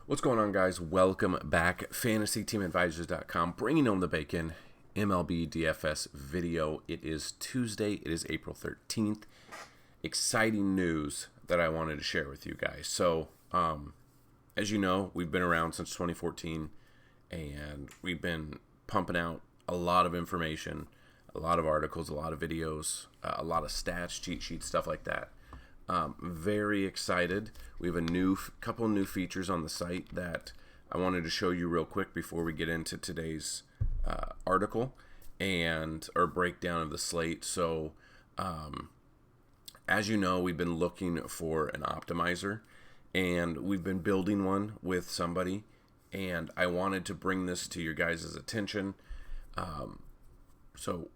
What's going on, guys? Welcome back. FantasyTeamAdvisors.com, bringing home the bacon. MLB DFS video. It is Tuesday. It is April 13th. Exciting news that I wanted to share with you guys. So, as you know, we've been around since 2014, and we've been pumping out a lot of information, a lot of articles, a lot of videos, a lot of stats, cheat sheets, stuff like that. Very excited. We have a couple new features on the site that I wanted to show you real quick before we get into today's article or breakdown of the slate. So, as you know, we've been looking for an optimizer, and we've been building one with somebody, and I wanted to bring this to your guys' attention. So,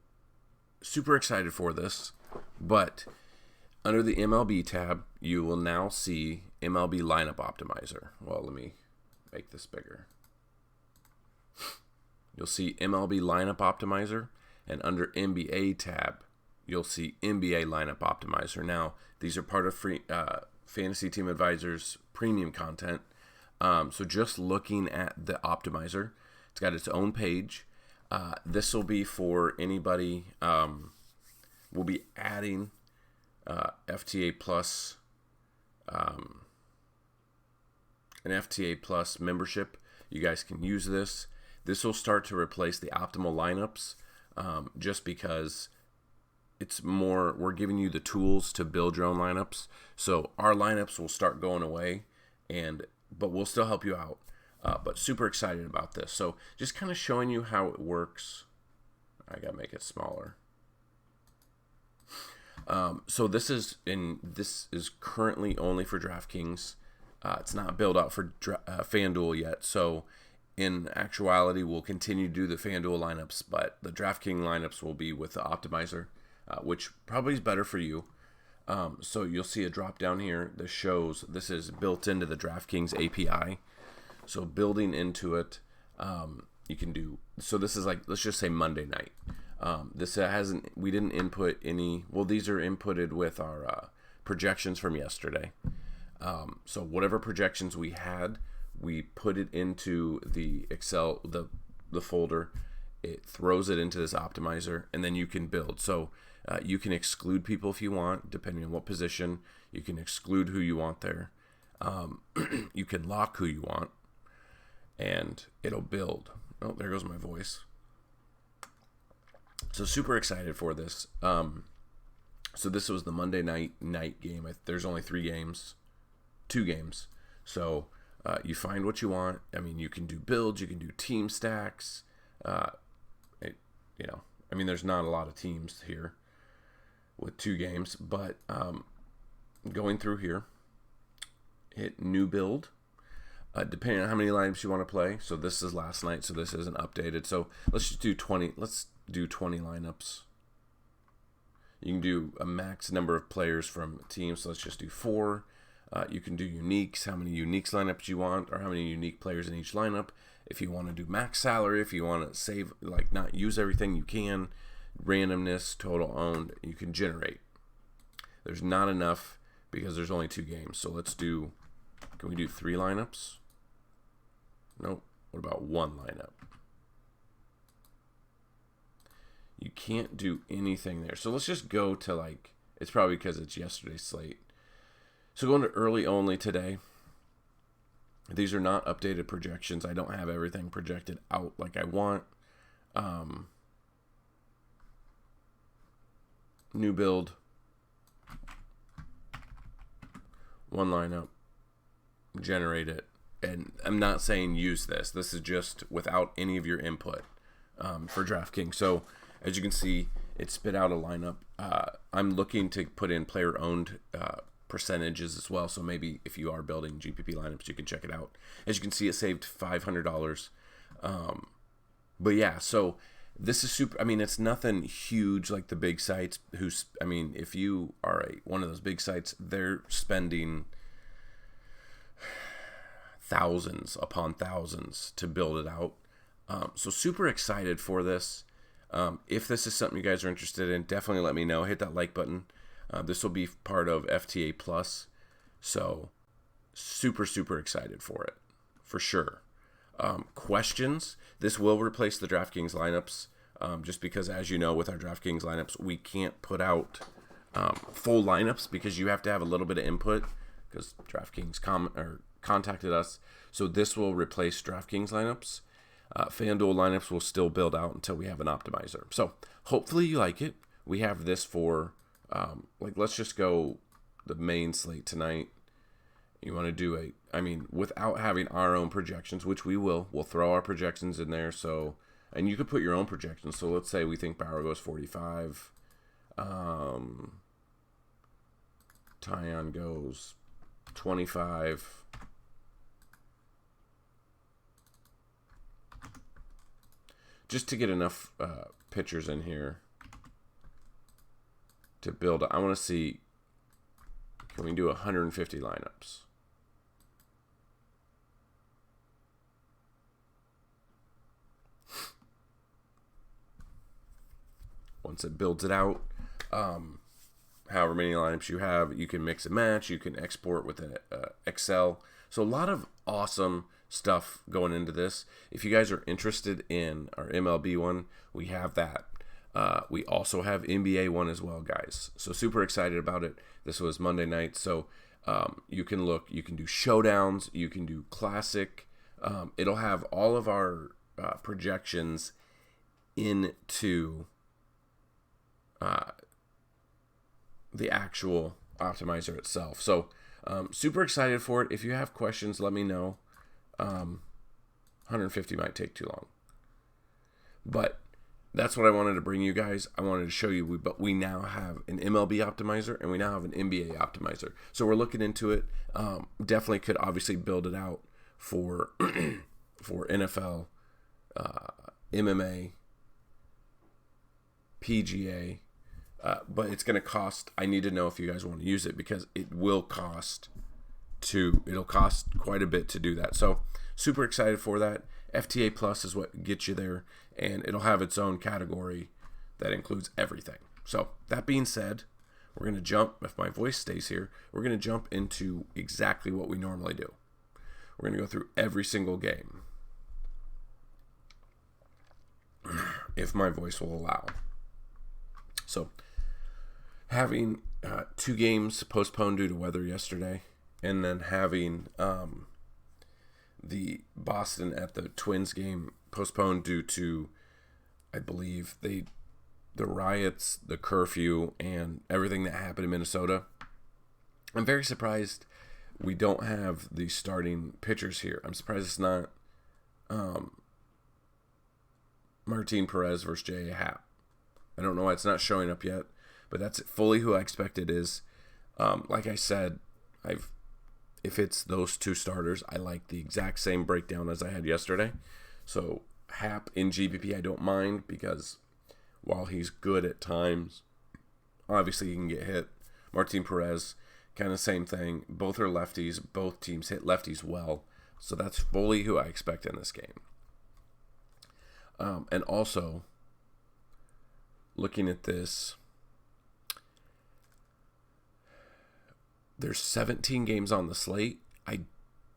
super excited for this, but under the MLB tab, you will now see MLB Lineup Optimizer. Well, let me make this bigger. You'll see MLB Lineup Optimizer, and under NBA tab, you'll see NBA Lineup Optimizer. Now, these are part of free Fantasy Team Advisors premium content. So just looking at the optimizer, it's got its own page. This will be for anybody. We'll be adding FTA Plus, an FTA Plus membership. You guys can use this. This will start to replace the optimal lineups, just because it's more, we're giving you the tools to build your own lineups. So our lineups will start going away, but we'll still help you out. But super excited about this. So just kind of showing you how it works. I gotta make it smaller. So this is currently only for DraftKings. It's not built out for FanDuel yet. So in actuality, we'll continue to do the FanDuel lineups, but the DraftKings lineups will be with the optimizer, which probably is better for you. So you'll see a drop down here that shows this is built into the DraftKings API. So building into it, you can do. So this is like, let's just say Monday night. We didn't input any. Well, these are inputted with our projections from yesterday. So whatever projections we had, we put it into the Excel, the folder. It throws it into this optimizer, and then you can build. So you can exclude people if you want, depending on what position. You can exclude who you want there. You can lock who you want, and it'll build. Oh, there goes my voice. So super excited for this. So this was the Monday night game. There's only 2 games. So you find what you want. I mean, you can do builds, you can do team stacks. There's not a lot of teams here with 2 games, but going through here, hit new build. Depending on how many lineups you want to play. So this is last night, so this isn't updated. So let's just do 20. Let's do 20 lineups. You can do a max number of players from teams. So let's just do 4. You can do uniques, how many uniques lineups you want, or how many unique players in each lineup. If you want to do max salary, if you want to save, like not use everything, you can. Randomness, total owned, you can generate. There's not enough because there's only 2 games. So let's do, can we do 3 lineups? Nope. What about 1 lineup? You can't do anything there. So let's just go to it's probably because it's yesterday's slate. So going to early only today. These are not updated projections. I don't have everything projected out like I want. New build. 1 lineup. Generate it. And I'm not saying use this. This is just without any of your input for DraftKings. So as you can see, it spit out a lineup. I'm looking to put in player-owned percentages as well. So maybe if you are building GPP lineups, you can check it out. As you can see, it saved $500. But yeah, so this is super. I mean, it's nothing huge like the big sites. If you are one of those big sites, they're spending thousands upon thousands to build it out. So super excited for this. If this is something you guys are interested in, definitely let me know. Hit that like button. This will be part of FTA Plus. So super, super excited for it. for sure. Questions. This will replace the DraftKings lineups, just because, as you know, with our DraftKings lineups, we can't put out full lineups because you have to have a little bit of input because DraftKings contacted us. So this will replace DraftKings lineups. FanDuel lineups will still build out until we have an optimizer. So hopefully you like it. We have this for, let's just go the main slate tonight. You want to do without having our own projections, which we'll throw our projections in there. So, and you could put your own projections. So let's say we think Bauer goes 45. Taiwan goes 25. Just to get enough pitchers in here to build. I want to see, can we do 150 lineups? Once it builds it out, however many lineups you have, you can mix and match. You can export with an Excel. So a lot of awesome stuff going into this. If you guys are interested in our MLB one, we have that. We also have NBA one as well, guys. So super excited about it. This was Monday night. So you can do showdowns. You can do classic. It'll have all of our projections into the actual optimizer itself. So super excited for it. If you have questions, let me know. 150 might take too long, but that's what I wanted to bring you guys. I wanted to show you, but we now have an MLB optimizer and we now have an NBA optimizer. So we're looking into it. Definitely could obviously build it out for for NFL, MMA, PGA. But it's going to cost. I need to know if you guys want to use it because it'll cost quite a bit to do that. So super excited for that. FTA Plus is what gets you there, and it'll have its own category that includes everything. So that being said, we're going to jump, if my voice stays here, we're going to jump into exactly what we normally do. We're going to go through every single game, if my voice will allow. So having 2 games postponed due to weather yesterday, and then having the Boston at the Twins game postponed due to, I believe, the riots, the curfew, and everything that happened in Minnesota. I'm very surprised we don't have the starting pitchers here. I'm surprised it's not Martine Perez versus Jay Happ. I don't know why it's not showing up yet, but that's fully who I expect it is. Like I said, if it's those 2 starters, I like the exact same breakdown as I had yesterday. So Happ in GPP I don't mind because while he's good at times, obviously he can get hit. Martine Perez, kind of same thing. Both are lefties. Both teams hit lefties well. So that's fully who I expect in this game. And also, looking at this, there's 17 games on the slate. I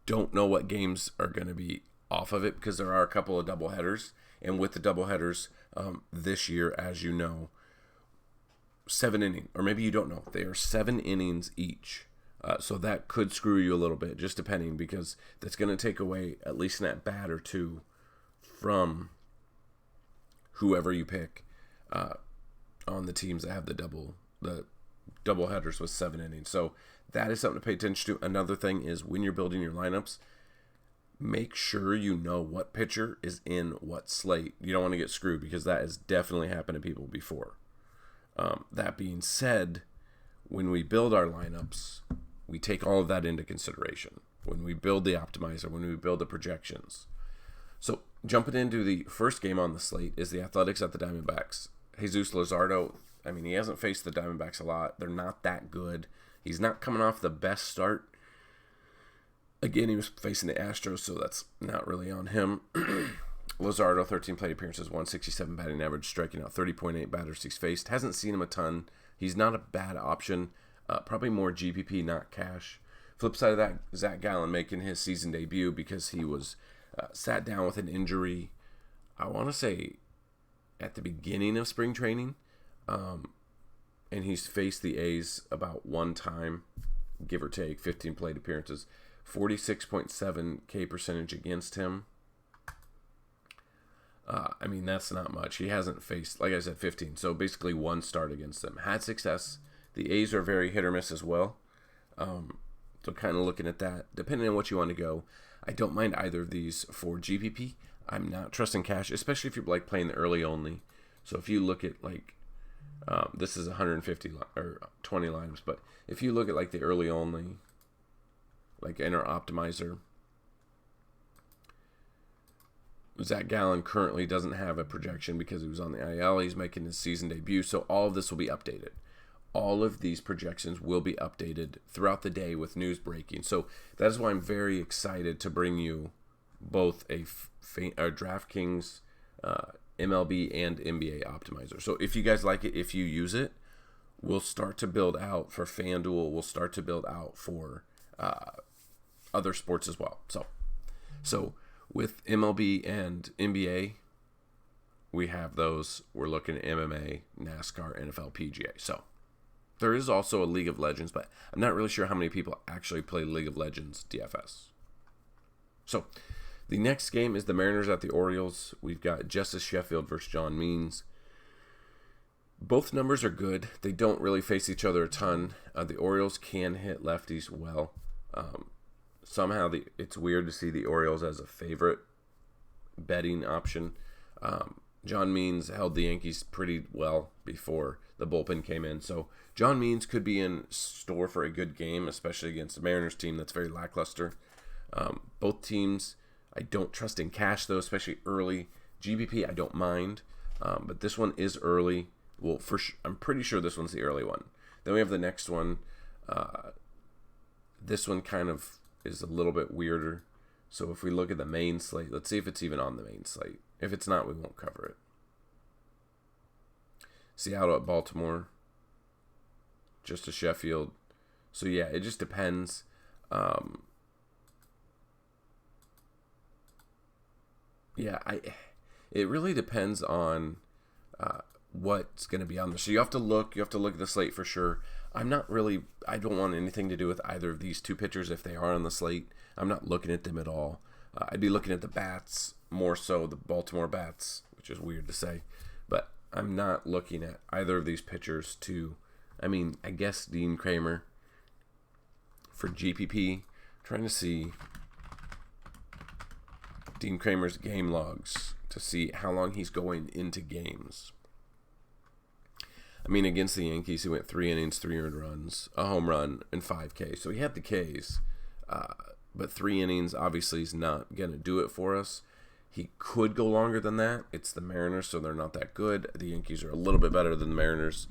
don't know what games are going to be off of it because there are a couple of doubleheaders. And with the doubleheaders this year, as you know, 7 innings, or maybe you don't know, they are 7 innings each. So that could screw you a little bit, just depending, because that's going to take away at least an at-bat or 2 from whoever you pick on the teams that have the double headers with 7 innings. So that is something to pay attention to. Another thing is when you're building your lineups, make sure you know what pitcher is in what slate. You don't want to get screwed because that has definitely happened to people before. That being said, when we build our lineups, we take all of that into consideration. When we build the optimizer, when we build the projections. So jumping into the first game on the slate is the Athletics at the Diamondbacks. Jesus Luzardo, I mean, he hasn't faced the Diamondbacks a lot. They're not that good. He's not coming off the best start. Again, he was facing the Astros, so that's not really on him. Luzardo, 13 plate appearances, 167 batting average, striking out 30.8 batters he's faced. Hasn't seen him a ton. He's not a bad option. Probably more GPP, not cash. Flip side of that, Zach Gallen making his season debut because he was sat down with an injury, I want to say, at the beginning of spring training. And he's faced the A's about one time, give or take, 15 plate appearances, 46.7 K percentage against him. I mean, that's not much. He hasn't faced, like I said, 15. So basically one start against them. Had success. The A's are very hit or miss as well. So kind of looking at that, depending on what you want to go. I don't mind either of these for GPP. I'm not trusting cash, especially if you're like playing the early only. So if you look at like, this is 150 or 20 lineups, but if you look at like the early only, like in our optimizer, Zach Gallen currently doesn't have a projection because he was on the IL. He's making his season debut, so all of this will be updated. All of these projections will be updated throughout the day with news breaking. So that is why I'm very excited to bring you both a DraftKings MLB and NBA optimizer. So if you guys like it, if you use it, we'll start to build out for FanDuel. We'll start to build out for other sports as well. So with MLB and NBA, we have those. We're looking at MMA, NASCAR, NFL, PGA. So there is also a League of Legends, but I'm not really sure how many people actually play League of Legends DFS. So the next game is the Mariners at the Orioles. We've got Justice Sheffield versus John Means. Both numbers are good. They don't really face each other a ton. The Orioles can hit lefties well. Somehow it's weird to see the Orioles as a favorite betting option. John Means held the Yankees pretty well before the bullpen came in. So John Means could be in store for a good game, especially against the Mariners team that's very lackluster. Both teams, I don't trust in cash, though, especially early. GBP, I don't mind. But this one is early. Well, I'm pretty sure this one's the early one. Then we have the next one. This one kind of is a little bit weirder. So if we look at the main slate, let's see if it's even on the main slate. If it's not, we won't cover it. Seattle at Baltimore. Just to Sheffield. So yeah, it just depends. It really depends on what's going to be on there. So you have to look at the slate for sure. I don't want anything to do with either of these two pitchers if they are on the slate. I'm not looking at them at all. I'd be looking at the bats, more so the Baltimore bats, which is weird to say. But I'm not looking at either of these pitchers I guess Dean Kramer for GPP. Trying to see Dean Kramer's game logs to see how long he's going into games. Against the Yankees, he went 3 innings, 3 earned runs, a home run, and 5 Ks. So he had the Ks, but 3 innings obviously is not going to do it for us. He could go longer than that. It's the Mariners, so they're not that good. The Yankees are a little bit better than the Mariners.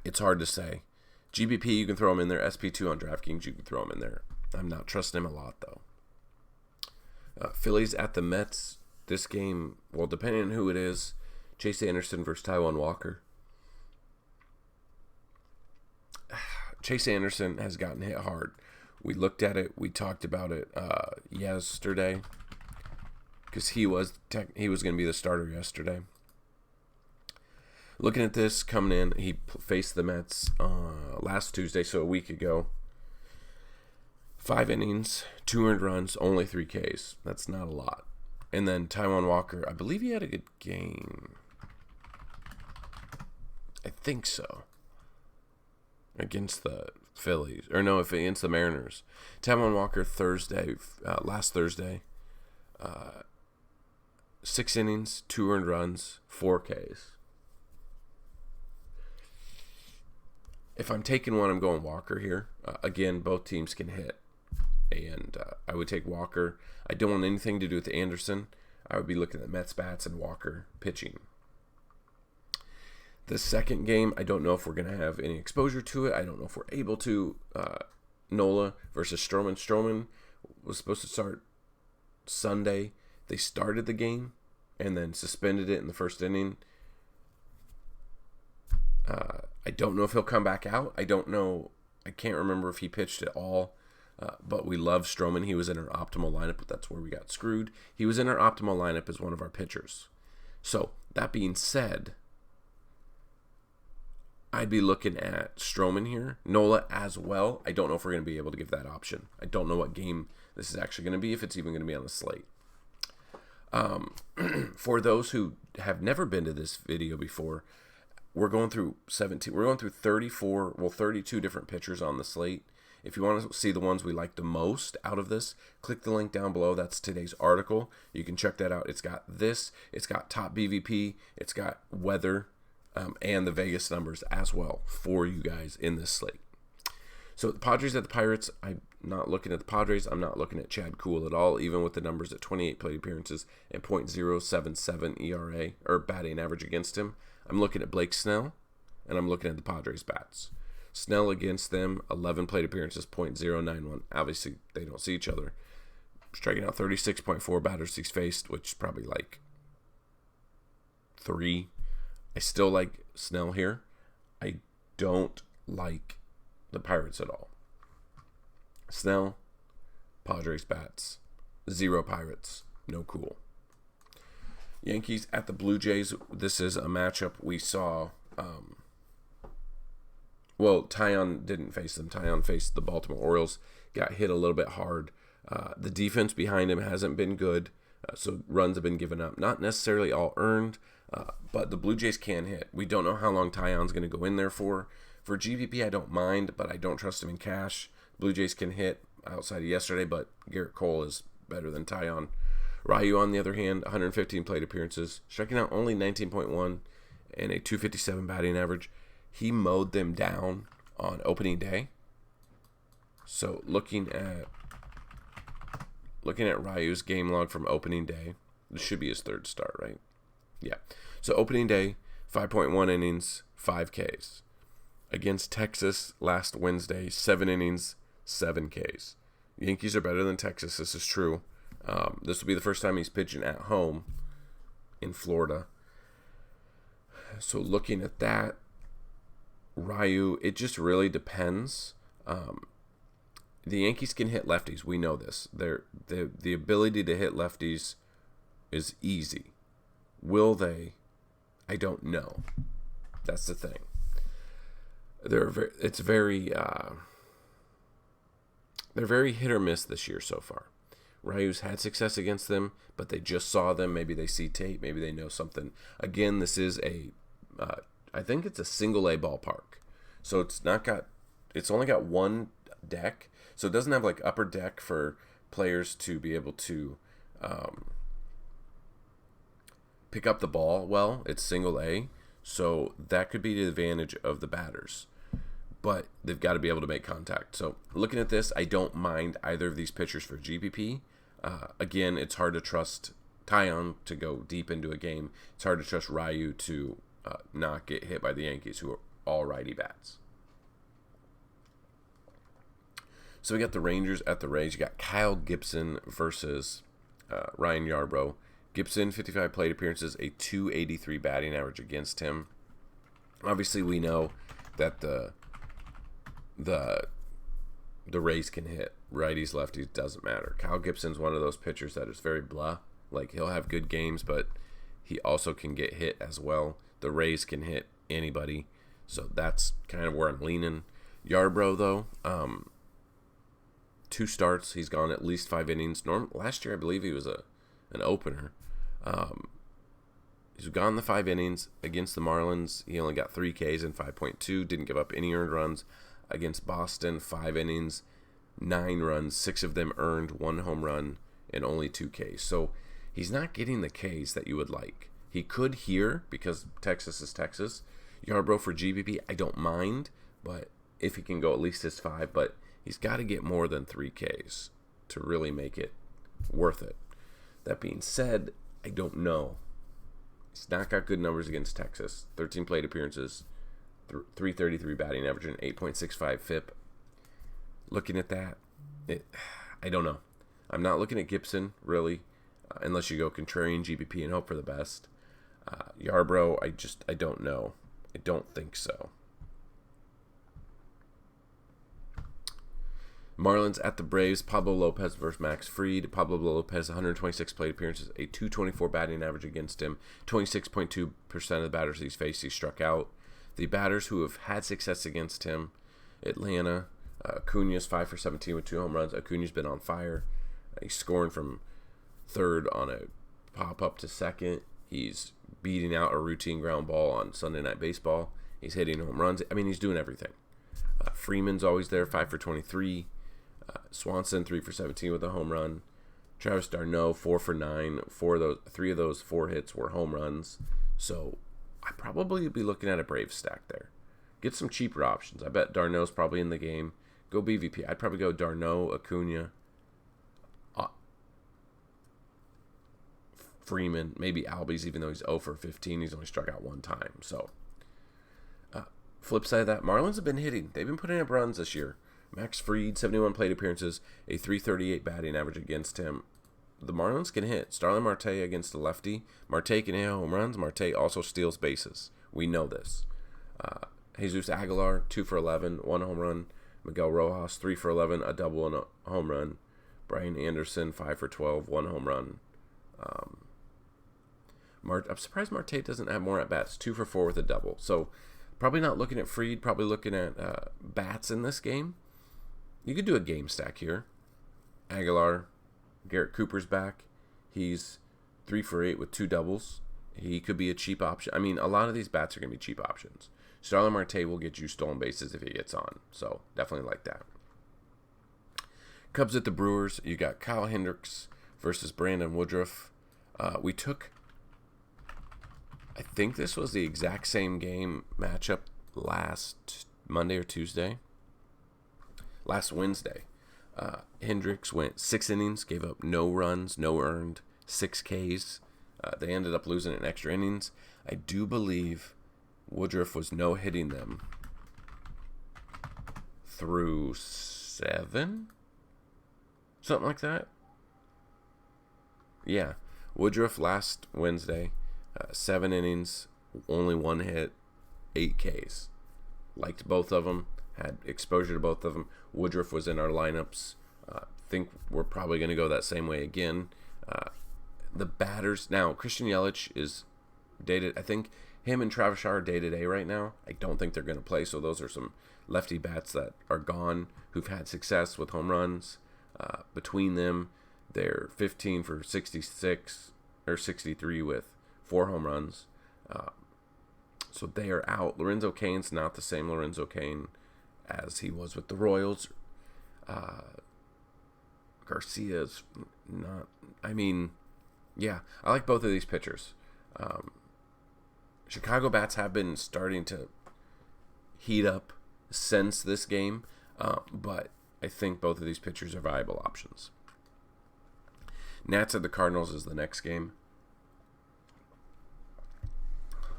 It's hard to say. GBP, you can throw him in there. SP2 on DraftKings, you can throw him in there. I'm not trusting him a lot, though. Phillies at the Mets. This game, well, depending on who it is, Chase Anderson versus Taiwan Walker. Chase Anderson has gotten hit hard. We looked at it. We talked about it yesterday because he was going to be the starter yesterday. Looking at this coming in, he faced the Mets last Tuesday, so a week ago. 5 innings, 2 earned runs, only 3 Ks. That's not a lot. And then Taiwan Walker, I believe he had a good game. I think so. Against the Phillies. Or no, against the Mariners. Taiwan Walker last Thursday. 6 innings, 2 earned runs, 4 Ks. If I'm taking one, I'm going Walker here. Again, both teams can hit. And I would take Walker. I don't want anything to do with Anderson. I would be looking at Mets bats and Walker pitching. The second game, I don't know if we're going to have any exposure to it. I don't know if we're able to. Nola versus Strowman. Strowman was supposed to start Sunday. They started the game and then suspended it in the first inning. I don't know if he'll come back out. I don't know I can't remember if he pitched at all, but we love Strowman. He was in our optimal lineup, but that's where we got screwed. He was in our optimal lineup as one of our pitchers. So, that being said, I'd be looking at Strowman here. Nola as well. I don't know if we're going to be able to give that option. I don't know what game this is actually going to be, if it's even going to be on the slate. For those who have never been to this video before, we're going through 32 different pitchers on the slate. If you want to see the ones we like the most out of this, click the link down below. That's today's article. You can check that out. It's got this. It's got top BVP. It's got weather, and the Vegas numbers as well for you guys in this slate. So the Padres at the Pirates, I'm not looking at the Padres. I'm not looking at Chad Kuhl at all, even with the numbers at 28 plate appearances and .077 ERA, or batting average against him. I'm looking at Blake Snell, and I'm looking at the Padres bats. Snell against them, 11 plate appearances, .091. Obviously, they don't see each other. Striking out 36.4 batters he's faced, which is probably like 3. I still like Snell here. I don't like the Pirates at all. Snell, Padres bats, 0 Pirates, no cool. Yankees at the Blue Jays. This is a matchup we saw. Taiwan didn't face them. Taiwan faced the Baltimore Orioles. Got hit a little bit hard. The defense behind him hasn't been good, so runs have been given up. Not necessarily all earned, but the Blue Jays can hit. We don't know how long Taiwan's going to go in there for. For GPP, I don't mind, but I don't trust him in cash. Blue Jays can hit outside of yesterday, but Garrett Cole is better than Taiwan. Ryu, on the other hand, 115 plate appearances, striking out only 19.1 and a .257 batting average. He mowed them down on opening day. So looking at Ryu's game log from opening day, this should be his third start, right? Yeah. So opening day, 5.1 innings, 5 Ks. Against Texas last Wednesday, 7 innings, 7 Ks. Yankees are better than Texas. This is true. This will be the first time he's pitching at home in Florida. So looking at that, Ryu, it just really depends. The Yankees can hit lefties. We know this. The ability to hit lefties is easy. Will they? I don't know. That's the thing. They're very hit or miss this year so far. Ryu's had success against them, but they just saw them. Maybe they see tape. Maybe they know something. Again, this is I think it's a single A ballpark. So it's only got one deck. So it doesn't have like upper deck for players to be able to pick up the ball well. It's single A. So that could be the advantage of the batters. But they've got to be able to make contact. So looking at this, I don't mind either of these pitchers for GPP. Again, it's hard to trust Taiwan to go deep into a game. It's hard to trust Ryu to not get hit by the Yankees, who are all righty bats. So we got the Rangers at the Rays. You got Kyle Gibson versus Ryan Yarbrough. Gibson, 55 plate appearances, a .283 batting average against him. Obviously, we know that the Rays can hit. Righties, lefties, doesn't matter. Kyle Gibson's one of those pitchers that is very blah. Like, he'll have good games, but he also can get hit as well. The Rays can hit anybody. So that's kind of where I'm leaning. Yarbrough, though, 2 starts. He's gone at least 5 innings. Last year, I believe he was an opener. He's gone the 5 innings. Against the Marlins, he only got 3 Ks and 5.2. Didn't give up any earned runs. Against Boston, 5 innings, 9 runs. 6 of them earned, 1 home run, and only 2 Ks. So he's not getting the Ks that you would like. He could here, because Texas is Texas. Yarbrough for GPP, I don't mind, but if he can go at least his 5, but he's got to get more than 3 Ks to really make it worth it. That being said, I don't know. He's not got good numbers against Texas. 13 plate appearances, .333 batting average, and 8.65 FIP. Looking at that, I don't know. I'm not looking at Gibson, really, unless you go contrarian GPP and hope for the best. Yarbrough, I don't know. I don't think so. Marlins at the Braves. Pablo Lopez versus Max Fried. Pablo Lopez, 126 plate appearances, a 224 batting average against him. 26.2% of the batters he's faced, he struck out. The batters who have had success against him, Atlanta, Acuna's 5 for 17 with 2 home runs. Acuna's been on fire. He's scoring from third on a pop-up to second. He's beating out a routine ground ball on Sunday Night Baseball. He's hitting home runs. I mean, he's doing everything. Freeman's always there, 5 for 23. Swanson, 3 for 17 with a home run. Travis d'Arnaud, 4 for 9. 3 of those 4 hits were home runs. So I'd probably be looking at a Braves stack there. Get some cheaper options. I bet d'Arnaud's probably in the game. Go BVP. I'd probably go d'Arnaud, Acuna, Freeman, maybe Albies, even though he's 0 for 15. He's only struck out 1 time. So, flip side of that, Marlins have been hitting. They've been putting up runs this year. Max Fried, 71 plate appearances, a 338 batting average against him. The Marlins can hit. Starling Marte against the lefty. Marte can hit home runs. Marte also steals bases. We know this. Jesus Aguilar, 2 for 11, 1 home run. Miguel Rojas, 3 for 11, a double and a home run. Brian Anderson, 5 for 12, 1 home run. I'm surprised Marte doesn't have more at-bats, 2 for 4 with a double. So probably not looking at Fried, probably looking at bats in this game. You could do a game stack here. Aguilar, Garrett Cooper's back. He's 3 for 8 with 2 doubles. He could be a cheap option. I mean, a lot of these bats are going to be cheap options. Starling Marte will get you stolen bases if he gets on. So definitely like that. Cubs at the Brewers. You got Kyle Hendricks versus Brandon Woodruff. We took, I think this was the exact same game matchup last Monday or Tuesday. Last Wednesday. Hendricks went 6 innings, gave up no runs, no earned, 6 Ks. They ended up losing in extra innings. I do believe Woodruff was no-hitting them through 7? Something like that? Yeah. Woodruff last Wednesday, 7 innings, only 1 hit, 8 Ks. Liked both of them, had exposure to both of them. Woodruff was in our lineups. Think we're probably going to go that same way again. The batters, now Christian Yelich is dated. I think him and Travis Shaw are day-to-day right now. I don't think they're going to play, so those are some lefty bats that are gone who've had success with home runs. Between them, they're 15 for 66 or 63 with 4 home runs. So they are out. Lorenzo Cain's not the same Lorenzo Cain as he was with the Royals. Garcia's not. I mean, yeah, I like both of these pitchers. Chicago bats have been starting to heat up since this game, but I think both of these pitchers are viable options. Nats at the Cardinals is the next game.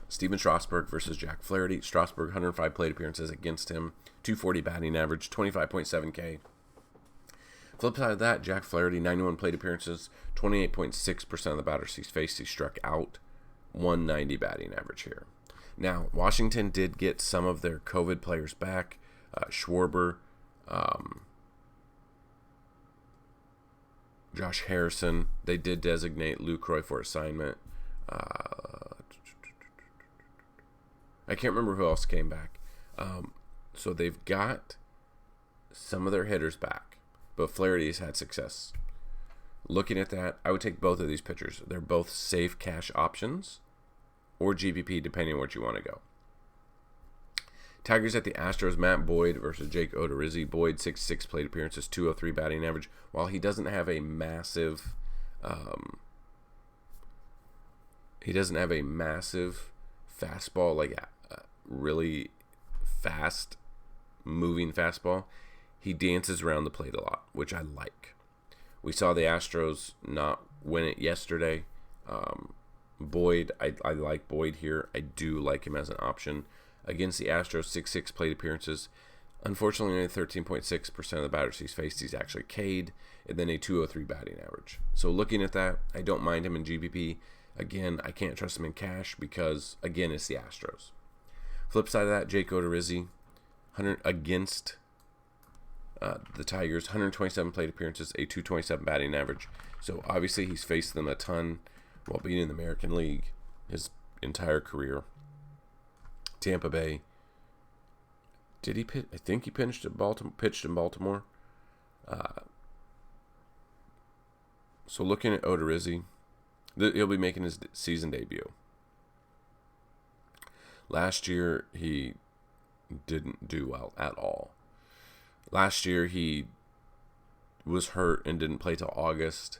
Steven Strasburg versus Jack Flaherty. Strasburg, 105 plate appearances against him, 240 batting average, 25.7 K. Flip side of that, Jack Flaherty, 91 plate appearances, 28.6% of the batters he's faced, he struck out, 190 batting average here. Now, Washington did get some of their COVID players back. Schwarber, Josh Harrison. They did designate Lucroy for assignment. I can't remember who else came back. So they've got some of their hitters back, but Flaherty's had success. Looking at that, I would take both of these pitchers. They're both safe cash options or GPP, depending on what you want to go. Tigers at the Astros, Matt Boyd versus Jake Odorizzi. Boyd, 66 plate appearances, 203 batting average. While he doesn't have a massive, fastball, like really fast moving fastball, he dances around the plate a lot, which I like. We saw the Astros not win it yesterday. Boyd, I like Boyd here. I do like him as an option. Against the Astros, 66 plate appearances. Unfortunately, only 13.6% of the batters he's faced, he's actually K'd, and then a 203 batting average. So looking at that, I don't mind him in GPP. Again, I can't trust him in cash because, again, it's the Astros. Flip side of that, Jake Odorizzi, 100 against The Tigers, 127 plate appearances, a 227 batting average. So obviously he's faced them a ton while being in the American League his entire career. Tampa Bay. Did he pitch? I think he pitched in Baltimore. So looking at Odorizzi, he'll be making his season debut. Last year, he didn't do well at all. Last year, he was hurt and didn't play till August.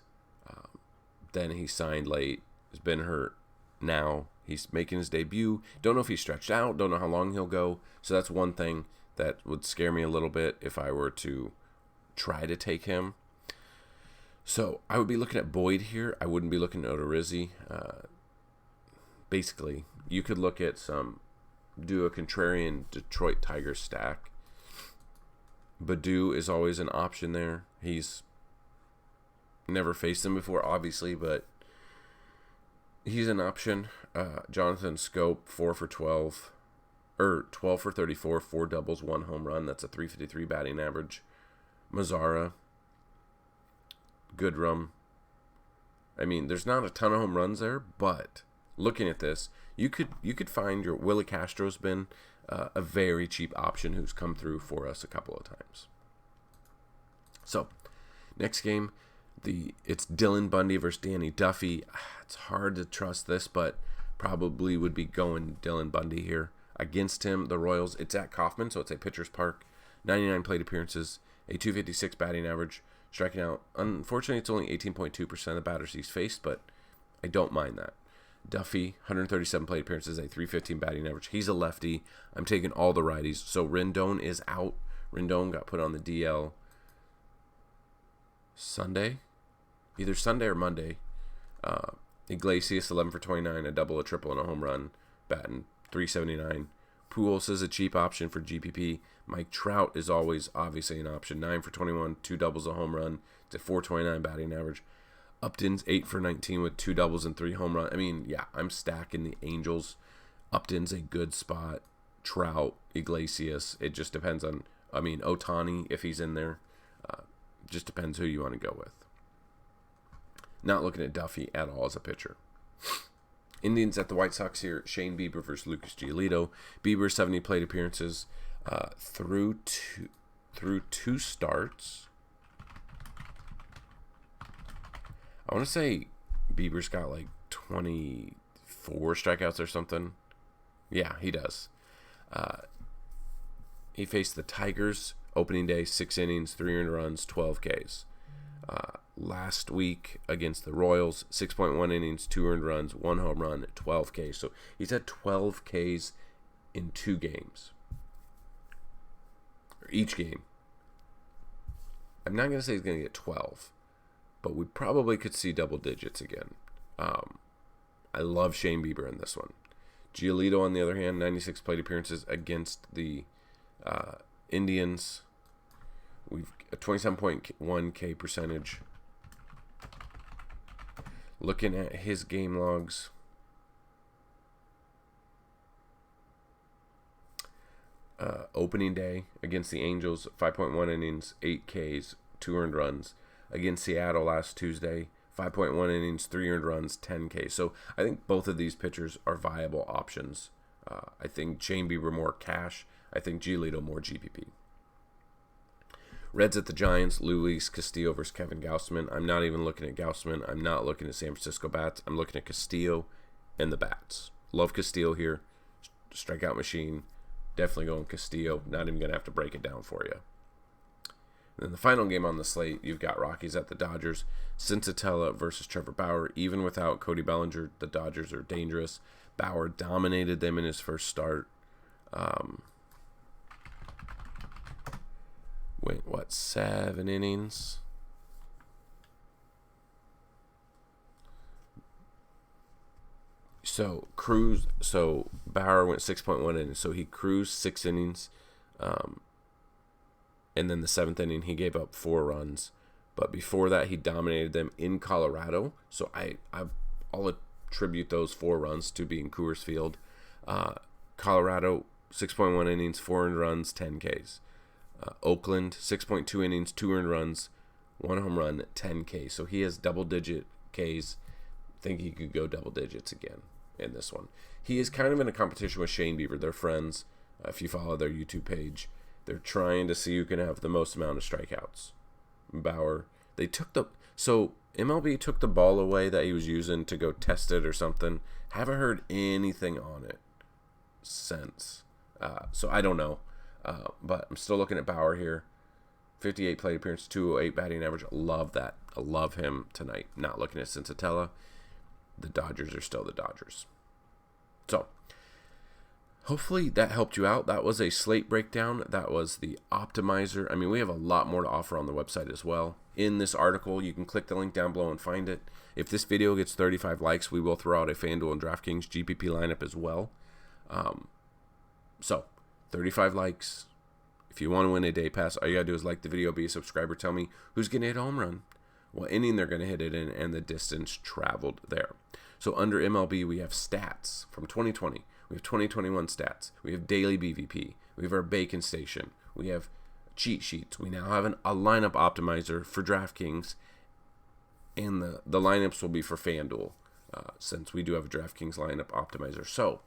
Then he signed late. He's been hurt. Now he's making his debut. Don't know if he's stretched out. Don't know how long he'll go. So that's one thing that would scare me a little bit if I were to try to take him. So I would be looking at Boyd here. I wouldn't be looking at Odorizzi. Basically, you could look at do a contrarian Detroit Tigers stack. Badu is always an option there. He's never faced him before, obviously, but he's an option. Jonathan Scope, 4 for 12. 12 for 34, 4 doubles, 1 home run. That's a 353 batting average. Mazzara. Goodrum. I mean, there's not a ton of home runs there, but looking at this, you could find your Willie Castro's been a very cheap option who's come through for us a couple of times. So, next game, it's Dylan Bundy versus Danny Duffy. It's hard to trust this, but probably would be going Dylan Bundy here. Against him, the Royals, it's at Kauffman, so it's a pitcher's park. 99 plate appearances, a 256 batting average, striking out. Unfortunately, it's only 18.2% of the batters he's faced, but I don't mind that. Duffy, 137 plate appearances, a 315 batting average. He's a lefty. I'm taking all the righties. So Rendon is out. Rendon got put on the DL Sunday. Either Sunday or Monday. Iglesias, 11 for 29, a double, a triple, and a home run. Batting .379. Pujols is a cheap option for GPP. Mike Trout is always obviously an option. 9 for 21, 2 doubles, a home run. It's a 429 batting average. Upton's 8 for 19 with 2 doubles and 3 home runs. I mean, yeah, I'm stacking the Angels. Upton's a good spot. Trout, Iglesias. It just depends on, Ohtani, if he's in there. Just depends who you want to go with. Not looking at Duffy at all as a pitcher. Indians at the White Sox here. Shane Bieber versus Lucas Giolito. Bieber, 70 plate appearances through two starts. I want to say Bieber's got like 24 strikeouts or something. Yeah, he does. He faced the Tigers opening day, 6 innings, 3 earned runs, 12 Ks. Last week against the Royals, 6.1 innings, 2 earned runs, 1 home run, 12 Ks. So he's had 12 Ks in 2 games. Or each game. I'm not going to say he's going to get 12, but we probably could see double digits again. I love Shane Bieber in this one. Giolito, on the other hand, 96 plate appearances against the Indians. We've a 27.1 K percentage. Looking at his game logs. Opening day against the Angels, 5.1 innings, 8 Ks, 2 earned runs. Against Seattle last Tuesday, 5.1 innings, 3 earned runs, 10 Ks. So I think both of these pitchers are viable options. I think Shane Bieber more cash. I think Giolito more GPP. Reds at the Giants, Luis Castillo versus Kevin Gausman. I'm not even looking at Gausman. I'm not looking at San Francisco bats. I'm looking at Castillo and the bats. Love Castillo here. Strikeout machine. Definitely going Castillo. Not even going to have to break it down for you. And then the final game on the slate, you've got Rockies at the Dodgers. Syntatella versus Trevor Bauer. Even without Cody Bellinger, the Dodgers are dangerous. Bauer dominated them in his first start. Wait, 7 innings? So Bauer went 6.1 innings. So he cruised 6 innings. And then the 7th inning, he gave up 4 runs. But before that, he dominated them in Colorado. So I'll attribute those 4 runs to being Coors Field. Colorado, 6.1 innings, 4 earned runs, 10 Ks. Oakland, 6.2 innings, 2 earned runs, 1 home run, 10 Ks. So he has double-digit Ks. Think he could go double digits again in this one. He is kind of in a competition with Shane Bieber. They're friends. If you follow their YouTube page, they're trying to see who can have the most amount of strikeouts. Bauer, so MLB took the ball away that he was using to go test it or something. Haven't heard anything on it since. So I don't know. But I'm still looking at Bauer here. 58 plate appearance, 208 batting average. Love that. I love him tonight. Not looking at Syntatella. The Dodgers are still the Dodgers. So, hopefully that helped you out. That was a slate breakdown. That was the optimizer. I mean, we have a lot more to offer on the website as well. In this article, you can click the link down below and find it. If this video gets 35 likes, we will throw out a FanDuel and DraftKings GPP lineup as well. So, 35 likes. If you want to win a day pass, all you got to do is like the video, be a subscriber, tell me who's going to hit a home run, what inning they're going to hit it in, and the distance traveled there. So under MLB, we have stats from 2020. We have 2021 stats. We have daily BVP. We have our Bacon Station. We have cheat sheets. We now have a lineup optimizer for DraftKings, and the lineups will be for FanDuel, since we do have a DraftKings lineup optimizer. So,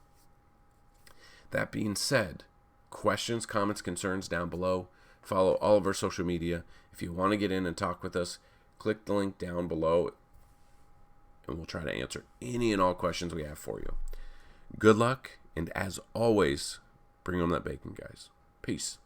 that being said, questions, comments, concerns down below. Follow all of our social media. If you want to get in and talk with us, click the link down below, and we'll try to answer any and all questions we have for you. Good luck, and as always, bring home that bacon, guys. Peace.